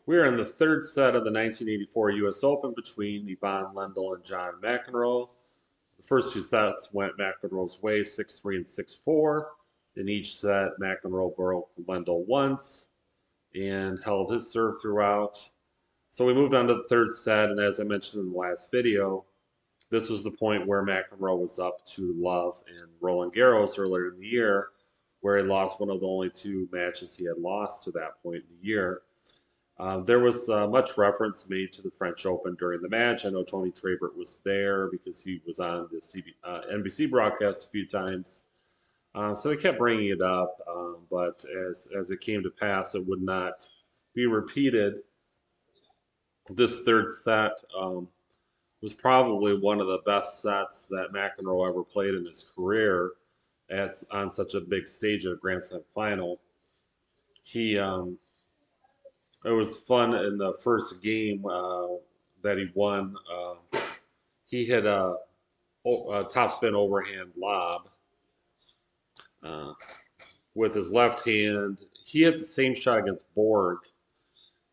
We are in the third set of the 1984 US Open between Ivan Lendl and John McEnroe. The first two sets went McEnroe's way, 6-3 and 6-4. In each set, McEnroe broke Lendl once and held his serve throughout. So we moved on to the third set, and as I mentioned in the last video, this was the point where McEnroe was up to Love and Roland Garros earlier in the year, where he lost one of the only two matches he had lost to that point in the year. There was much reference made to the French Open during the match. I know Tony Trabert was there because he was on the NBC broadcast a few times. So they kept bringing it up, but as it came to pass, it would not be repeated. This third set was probably one of the best sets that McEnroe ever played in his career on such a big stage at a Grand Slam final. He It was fun in the first game that he won. He hit a topspin overhand lob uh, with his left hand. He hit the same shot against Borg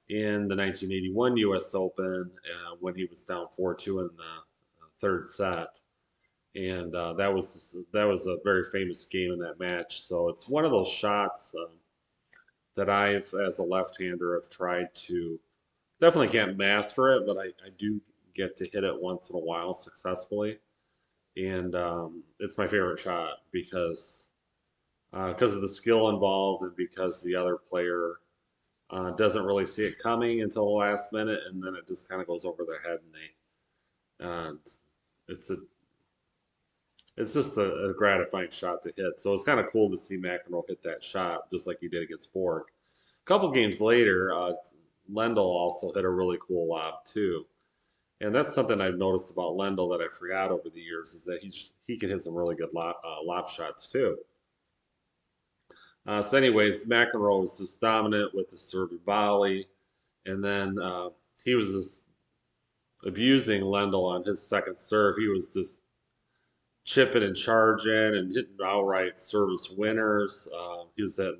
in the 1981 U.S. Open when he was down 4-2 in the third set, and that was a very famous game in that match. So it's one of those shots that I've, as a left-hander, have tried to definitely can't master it, but I do get to hit it once in a while successfully, and it's my favorite shot because of the skill involved and because the other player doesn't really see it coming until the last minute, and then it just kind of goes over their head, and it's a it's just a gratifying shot to hit. So it's kind of cool to see McEnroe hit that shot just like he did against Borg. A couple games later, Lendl also hit a really cool lob too. And that's something I've noticed about Lendl that I forgot over the years is that he can hit some really good lob shots too. So, anyways, McEnroe was just dominant with the serve and volley, and then he was just abusing Lendl on his second serve. He was just chipping and charging and hitting outright service winners. He was hitting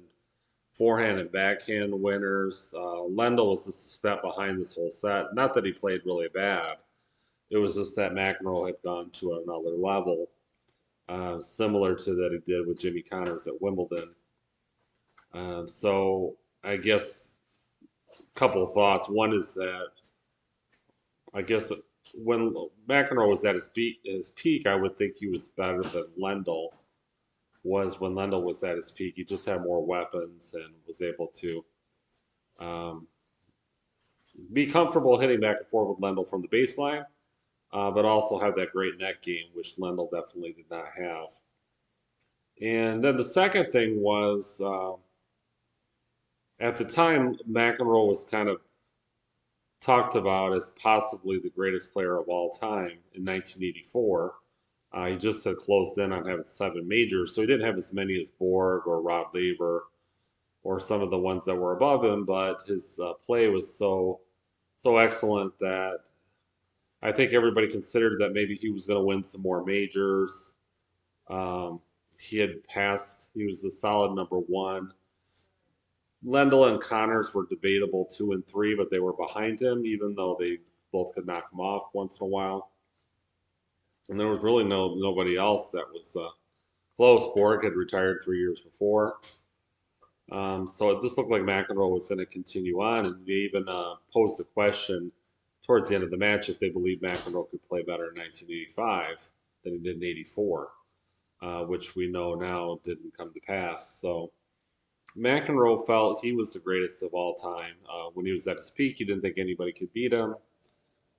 forehand and backhand winners. Lendl was just a step behind this whole set. Not that he played really bad. It was just that McEnroe had gone to another level, similar to that he did with Jimmy Connors at Wimbledon. So I guess a couple of thoughts. One is that I guess when McEnroe was at his peak, I would think he was better than Lendl was when Lendl was at his peak. He just had more weapons and was able to um, be comfortable hitting back and forth with Lendl from the baseline, but also have that great net game, which Lendl definitely did not have. And then the second thing was at the time, McEnroe was kind of talked about as possibly the greatest player of all time in 1984. He just had closed in on having 7 majors, so he didn't have as many as Borg or Rod Laver or some of the ones that were above him. But his play was so excellent that I think everybody considered that maybe he was going to win some more majors. Um, he had passed; he was a solid number one. Lendl and Connors were debatable 2 and 3, but they were behind him, even though they both could knock him off once in a while. And there was really nobody else that was close. Borg had retired 3 years before, so it just looked like McEnroe was going to continue on. And they even posed the question towards the end of the match if they believed McEnroe could play better in 1985 than he did in '84, which we know now didn't come to pass. So McEnroe felt he was the greatest of all time. When he was at his peak, he didn't think anybody could beat him.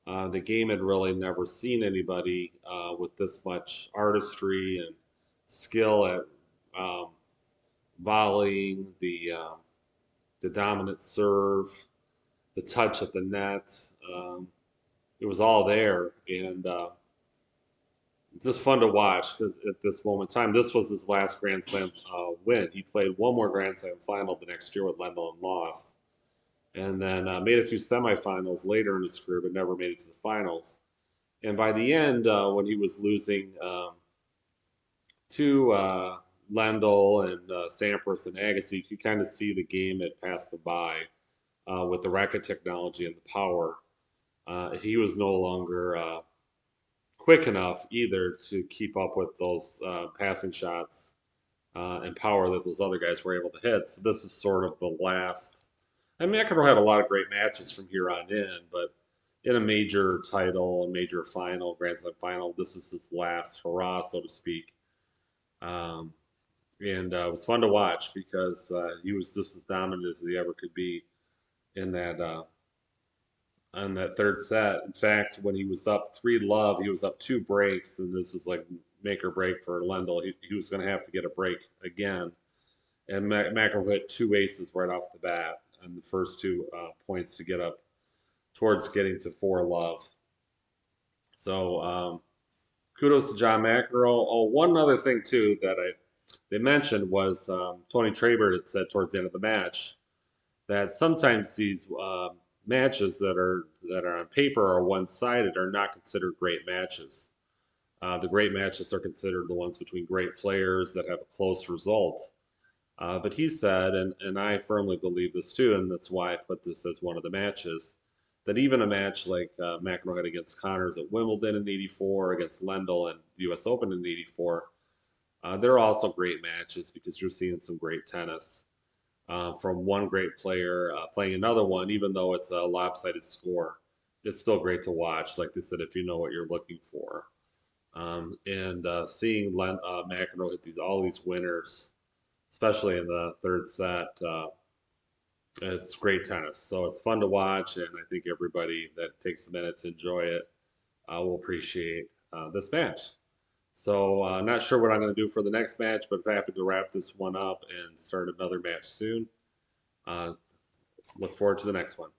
The game had really never seen anybody with this much artistry and skill at um, volleying, the dominant serve, the touch at the net. It was all there, and it's just fun to watch because at this moment in time, this was his last Grand Slam win. He played one more Grand Slam final the next year with Lendl and lost, and then made a few semifinals later in his career, but never made it to the finals. And by the end, when he was losing to Lendl and Sampras and Agassi, you could kind of see the game had passed him by. with the racket technology and the power. He was no longer quick enough either to keep up with those passing shots and power that those other guys were able to hit. So this is sort of the last. I mean, McEnroe had a lot of great matches from here on in, but in a major title, a major final, Grand Slam final, this is his last hurrah, so to speak. Um, and it was fun to watch because he was just as dominant as he ever could be in that on that third set. In fact, when he was up 3-love, he was up 2 breaks, and this was like make or break for Lendl. He was going to have to get a break again, and McEnroe hit 2 aces right off the bat on the first 2 points to get up towards getting to 4-love. So kudos to John McEnroe. Oh, one other thing too that they mentioned was Tony Trabert had said towards the end of the match that sometimes these matches that are on paper are one-sided are not considered great matches. The great matches are considered the ones between great players that have a close result. But he said, and I firmly believe this too, and that's why I put this as one of the matches, that even a match like McEnroe had against Connors at Wimbledon in '84, against Lendl and the US Open in '84, they're also great matches because you're seeing some great tennis from one great player playing another one, even though it's a lopsided score. It's still great to watch, like they said, if you know what you're looking for. And seeing McEnroe hit all these winners, especially in the third set, it's great tennis. So it's fun to watch, and I think everybody that takes a minute to enjoy it will appreciate this match. So not sure what I'm going to do for the next match, but happy to wrap this one up and start another match soon. Uh, Look forward to the next one.